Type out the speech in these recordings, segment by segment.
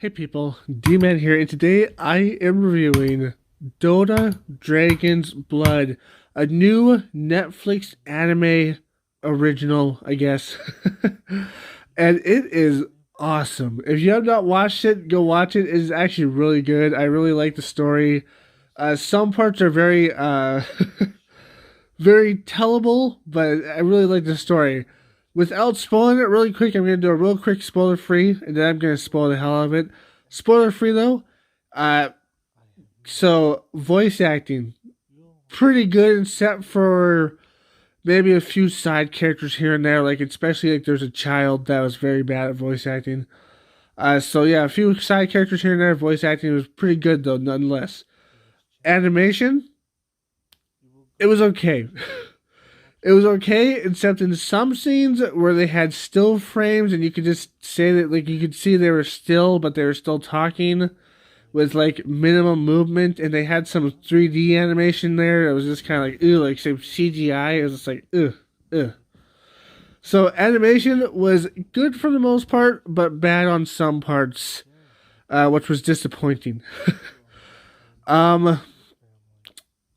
Hey people, D-Man here, and today I am reviewing Dota Dragon's Blood, a new Netflix anime original, I guess. And it is awesome. If you have not watched it, go watch it. It is actually really good. I really like the story. Some parts are very very tellable, but I really like the story. Without spoiling it really quick, I'm going to do a real quick spoiler free, and then I'm going to spoil the hell out of it. Spoiler free though. Uh, so voice acting, pretty good except for maybe a few side characters here and there. Like especially like there's a child that was very bad at voice acting. So yeah, a few side characters here and there. Voice acting was pretty good though, nonetheless. Animation, it was okay. It was okay, except in some scenes where they had still frames, and you could just say that, like, you could see they were still, but they were still talking with, like, minimum movement, and they had some 3D animation there. It was just kind of like, ew, like some CGI. It was just like, ugh, ugh. So, animation was good for the most part, but bad on some parts, which was disappointing. um,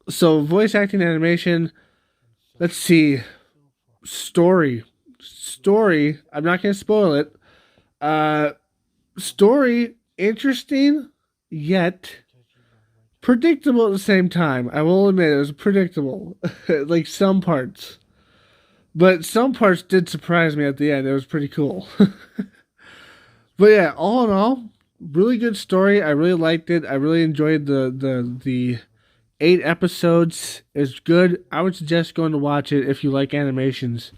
so, voice acting animation. Let's see. Story. I'm not going to spoil it. Story, interesting, yet predictable at the same time. I will admit it was predictable. Like some parts. But some parts did surprise me at the end. It was pretty cool. But yeah, all in all, really good story. I really liked it. I really enjoyed the 8 episodes. Is good. I would suggest going to watch it if you like animations.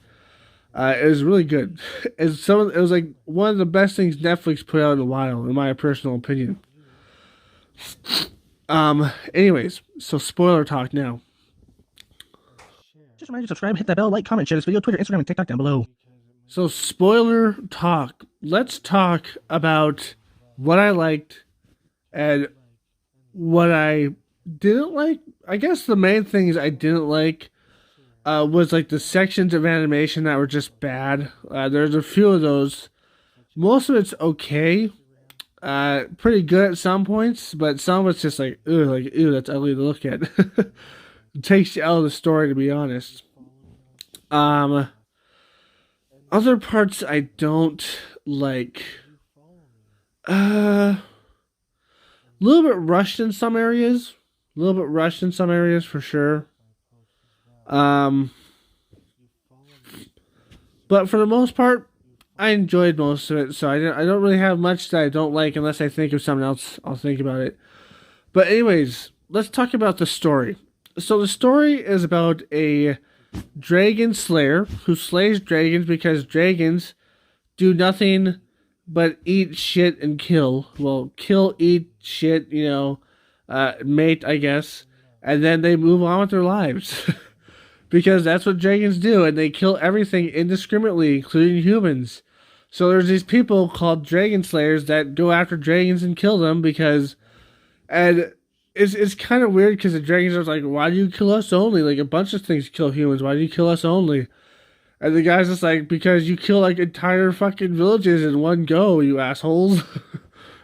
It was really good. It was like one of the best things Netflix put out in a while, in my personal opinion. Anyways, so spoiler talk now. Just remind you to subscribe, hit that bell, like, comment, share this video, Twitter, Instagram, and TikTok down below. So spoiler talk. Let's talk about what I liked and what I didn't like. I guess the main things I didn't like was like the sections of animation that were just bad. There's a few of those. Most of it's okay. Pretty good at some points, but some of it's just like, ew, that's ugly to look at. It takes you out of the story, to be honest. Other parts I don't like. A little bit rushed in some areas. A little bit rushed in some areas for sure. But for the most part, I enjoyed most of it. So I don't really have much that I don't like unless I think of something else. I'll think about it. But anyways, let's talk about the story. So the story is about a dragon slayer who slays dragons because dragons do nothing but eat shit and kill. Well, kill, eat shit, mate, I guess. And then they move on with their lives. Because that's what dragons do, and they kill everything indiscriminately, including humans. So there's these people called dragon slayers that go after dragons and kill them and it's kind of weird because the dragons are like, why do you kill us only? Like a bunch of things kill humans. Why do you kill us only? And the guy's just like, because you kill like entire fucking villages in one go, you assholes.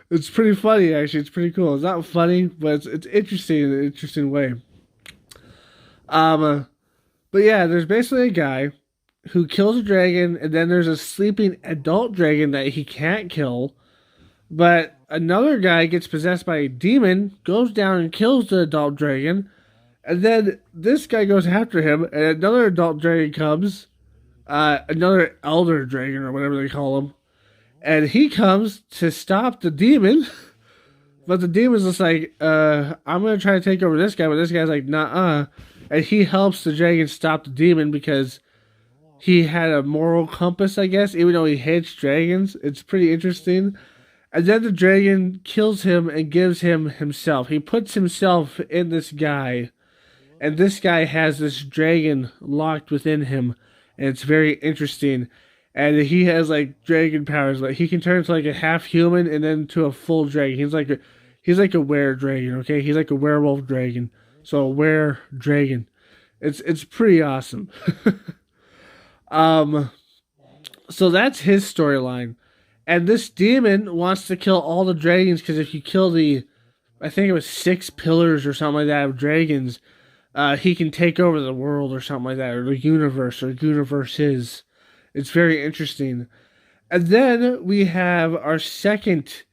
It's pretty funny, actually. It's pretty cool. It's not funny, but it's interesting in an interesting way. But yeah, there's basically a guy who kills a dragon, and then there's a sleeping adult dragon that he can't kill. But another guy gets possessed by a demon, goes down and kills the adult dragon, and then this guy goes after him, and another adult dragon comes, another elder dragon or whatever they call him, and he comes to stop the demon. But the demon's just like, I'm gonna try to take over this guy, but this guy's like, nah. And he helps the dragon stop the demon because he had a moral compass, I guess, even though he hates dragons. It's pretty interesting. And then the dragon kills him and gives him himself. He puts himself in this guy. And this guy has this dragon locked within him. And it's very interesting. And he has like dragon powers. Like he can turn into like a half human and then to a full dragon. He's like a were dragon, okay? He's like a werewolf dragon. So a were dragon. It's pretty awesome. So that's his storyline. And this demon wants to kill all the dragons because if you kill I think it was 6 pillars or something like that of dragons, he can take over the world or something like that, or the universe, or universes. It's very interesting. And then we have our second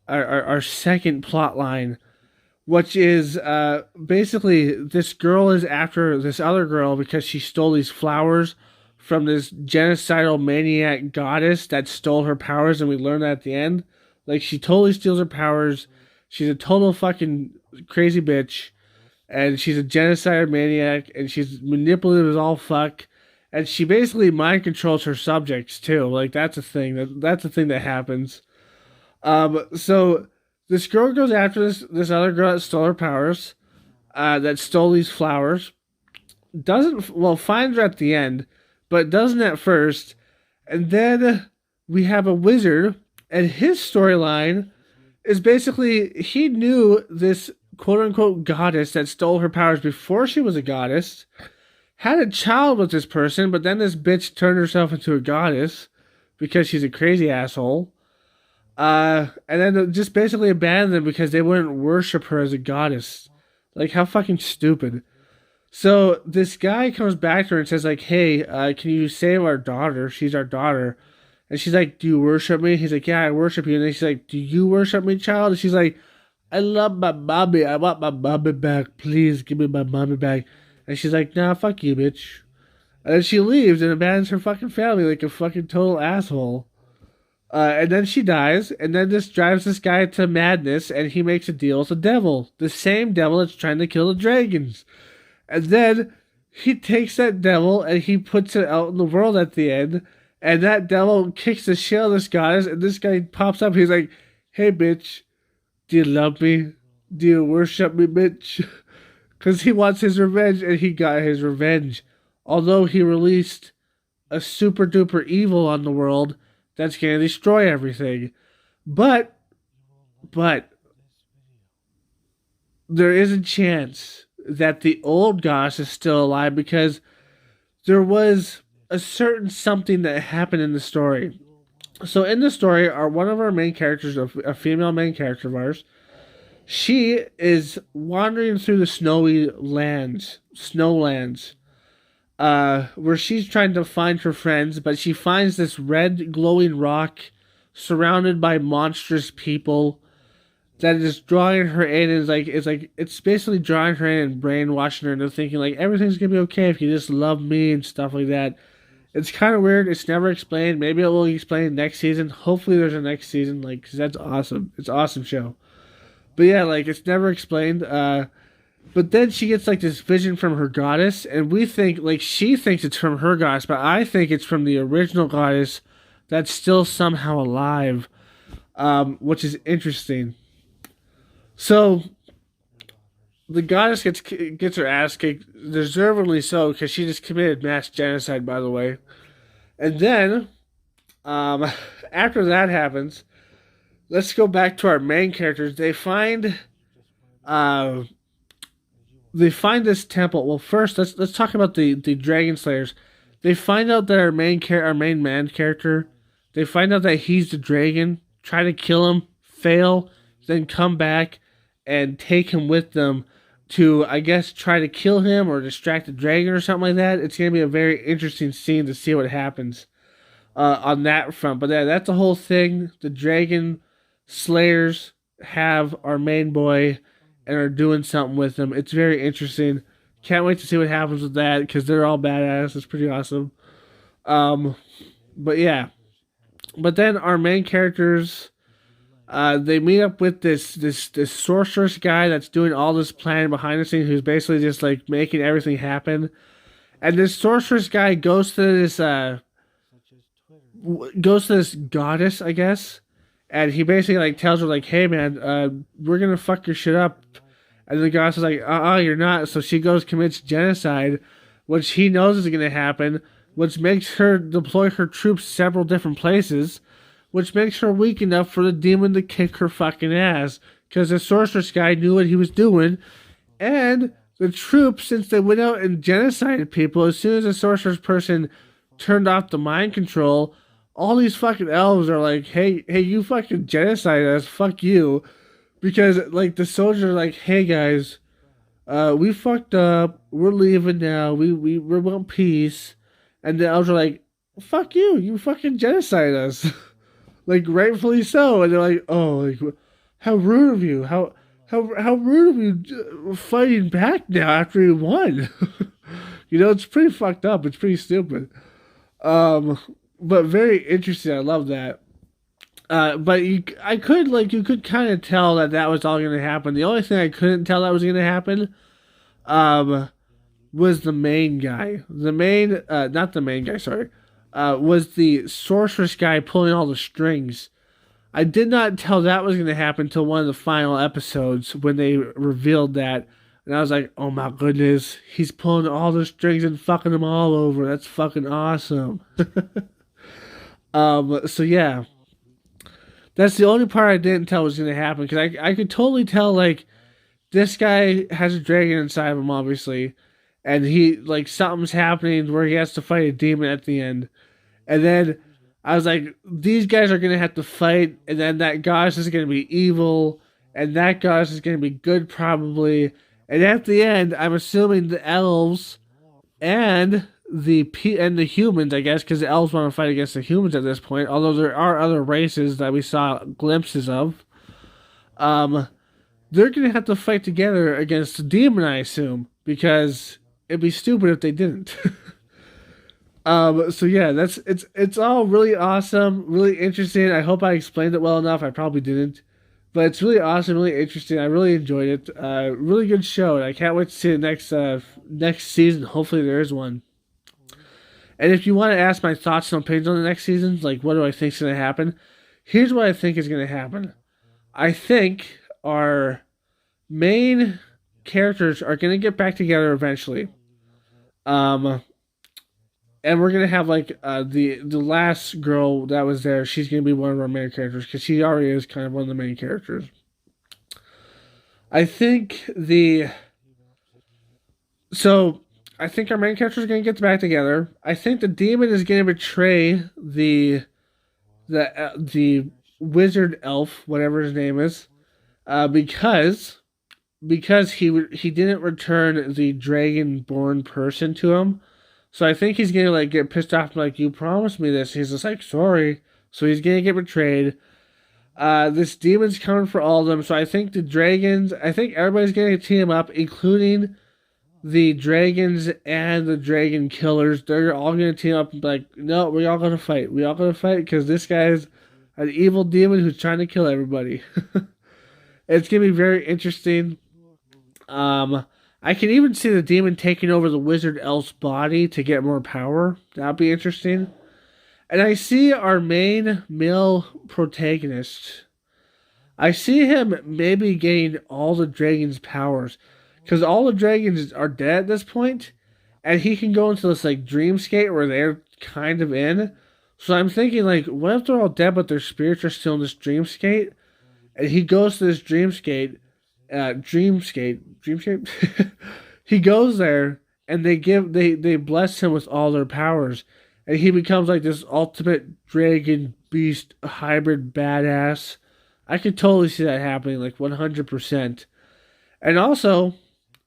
plot line, which is basically this girl is after this other girl because she stole these flowers from this genocidal maniac goddess that stole her powers, and we learn that at the end. Like, she totally steals her powers. She's a total fucking crazy bitch, and she's a genocide maniac, and she's manipulative as all fuck, and she basically mind controls her subjects too. Like, that's a thing. That's a thing that happens. So this girl goes after this other girl that stole her powers, that stole these flowers. Finds her at the end, but doesn't at first. And then we have a wizard, and his storyline is basically he knew this quote unquote goddess that stole her powers before she was a goddess, had a child with this person, but then this bitch turned herself into a goddess because she's a crazy asshole. And then just basically abandoned them because they wouldn't worship her as a goddess. Like, how fucking stupid. So this guy comes back to her and says, like, hey, can you save our daughter? She's our daughter. And she's like, do you worship me? He's like, yeah, I worship you. And then she's like, do you worship me, child? And she's like, I love my mommy. I want my mommy back. Please give me my mommy back. And she's like, nah, fuck you, bitch. And then she leaves and abandons her fucking family like a fucking total asshole. And then she dies, and then this drives this guy to madness, and he makes a deal with the devil. The same devil that's trying to kill the dragons. And then he takes that devil and he puts it out in the world at the end, and that devil kicks the shit out of this goddess, and this guy pops up. He's like, hey, bitch, do you love me? Do you worship me, bitch? Because he wants his revenge, and he got his revenge. Although he released a super duper evil on the world that's going to destroy everything. But there is a chance that the old goddess is still alive because there was a certain something that happened in the story. So in the story, one of our main characters, a female main character of ours, she is wandering through the snowlands, where she's trying to find her friends, but she finds this red glowing rock surrounded by monstrous people that is drawing her in. It's basically drawing her in and brainwashing her into thinking like everything's gonna be okay if you just love me and stuff like that. It's kind of weird. It's never explained. Maybe it will be explained next season. Hopefully there's a next season, like, because that's awesome. It's an awesome show. But yeah, like, it's never explained. But then she gets like this vision from her goddess, and we think, like, she thinks it's from her goddess, but I think it's from the original goddess that's still somehow alive, which is interesting. So the goddess gets her ass kicked, deservedly so, because she just committed mass genocide, by the way. And then, after that happens, let's go back to our main characters. They find this temple. Well, first let's talk about the dragon slayers. They find out that our main man character. They find out that he's the dragon. Try to kill him, fail, then come back and take him with them to, I guess, try to kill him or distract the dragon or something like that. It's gonna be a very interesting scene to see what happens on that front. But that's the whole thing. The dragon slayers have our main boy and are doing something with them. It's very interesting. Can't wait to see what happens with that because they're all badass. It's pretty awesome. But yeah. But then our main characters, they meet up with this sorceress guy that's doing all this planning behind the scenes, who's basically just like making everything happen. And this sorceress guy goes to this goddess, I guess. And he basically like tells her like, hey man, we're gonna fuck your shit up. And the goddess is like, you're not. So she goes commits genocide, which he knows is gonna happen, which makes her deploy her troops several different places, which makes her weak enough for the demon to kick her fucking ass. Because the sorceress guy knew what he was doing, and the troops, since they went out and genocided people, as soon as the sorceress person turned off the mind control, all these fucking elves are like, hey, you fucking genocide us, fuck you. Because like the soldiers are like, hey guys, we fucked up, we're leaving now, we want peace. And the elves are like, fuck you, you fucking genocide us. Like rightfully so. And they're like, oh, like how rude of you, how rude of you fighting back now after you won. It's pretty fucked up. It's pretty stupid. Um, but very interesting. I love that. But you could kind of tell that that was all going to happen. The only thing I couldn't tell that was going to happen, um, was the main guy. Not the main guy. Sorry, was the sorceress guy pulling all the strings. I did not tell that was going to happen until one of the final episodes when they revealed that. And I was like, oh my goodness, he's pulling all the strings and fucking them all over. That's fucking awesome. So yeah, that's the only part I didn't tell was going to happen because I could totally tell, like, this guy has a dragon inside of him, obviously. And he, like, something's happening where he has to fight a demon at the end. And then I was like, these guys are going to have to fight. And then that goddess is going to be evil. And that goddess is going to be good, probably. And at the end, I'm assuming the elves and the humans, I guess, because the elves want to fight against the humans at this point. Although there are other races that we saw glimpses of. They're going to have to fight together against the demon, I assume. Because it'd be stupid if they didn't. So yeah, it's all really awesome, really interesting. I hope I explained it well enough. I probably didn't, but it's really awesome, really interesting. I really enjoyed it. Really good show, and I can't wait to see the next season. Hopefully, there is one. And if you want to ask my thoughts and opinions on the next season, like what do I think is going to happen? Here's what I think is going to happen. I think our main characters are going to get back together eventually. And we're gonna have like the last girl that was there. She's gonna be one of our main characters because she already is kind of one of the main characters. I think the so I think our main characters are gonna get back together. I think the demon is gonna betray the wizard elf, whatever his name is, because he didn't return the dragon-born person to him. So I think he's gonna like get pissed off, like, you promised me this. He's just like, sorry. So he's gonna get betrayed. This demon's coming for all of them. So I think I think everybody's gonna team up, including the dragons and the dragon killers. They're all gonna team up and be like, no, we all gonna fight. We all gonna fight because this guy's an evil demon who's trying to kill everybody. It's gonna be very interesting. I can even see the demon taking over the wizard elf's body to get more power. That'd be interesting. And I see our main male protagonist. I see him maybe getting all the dragon's powers. Because all the dragons are dead at this point, and he can go into this like dreamscape where they're kind of in. So I'm thinking, like, what if they're all dead but their spirits are still in this dreamscape? And he goes to this dreamscape. Dreamscape. He goes there and they bless him with all their powers, and he becomes like this ultimate dragon beast hybrid badass. I could totally see that happening, like 100%. And also,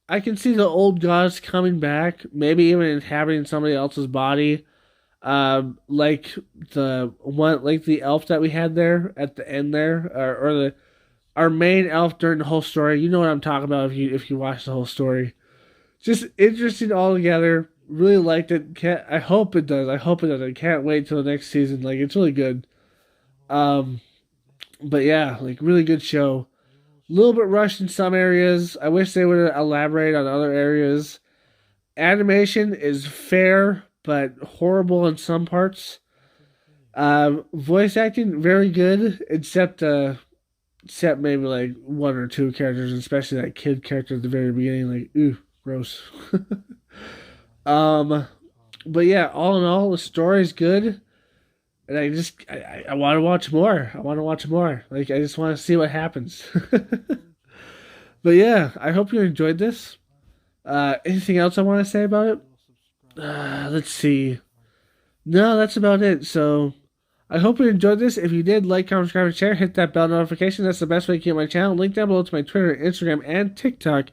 I can see the old gods coming back, maybe even inhabiting somebody else's body, like the elf that we had there at the end there, or our main elf during the whole story. You know what I'm talking about if you watch the whole story. Just interesting altogether. Really liked it. I hope it does. I hope it does. I can't wait till the next season. Like, it's really good. But yeah, like, really good show. A little bit rushed in some areas. I wish they would elaborate on other areas. Animation is fair, but horrible in some parts. Voice acting, very good, except maybe like one or two characters, especially that kid character at the very beginning. Like, ooh, gross. But yeah, all in all, the story is good. And I want to watch more. I want to watch more. Like, I just want to see what happens. But yeah, I hope you enjoyed this. Anything else I want to say about it? Let's see. No, that's about it. So I hope you enjoyed this. If you did, like, comment, subscribe, and share. Hit that bell notification. That's the best way to keep my channel. Link down below to my Twitter, Instagram, and TikTok.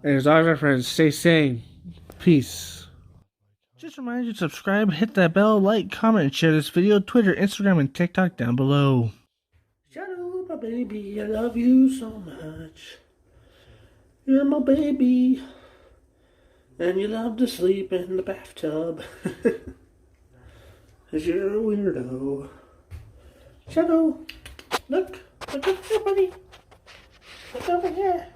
And as always, my friends, stay sane. Peace. Just remind you to subscribe, hit that bell, like, comment, and share this video. Twitter, Instagram, and TikTok down below. Shadow, my baby, I love you so much. You're my baby. And you love to sleep in the bathtub. 'Cause you're a weirdo. Shadow, look, look over here, buddy. Look over here.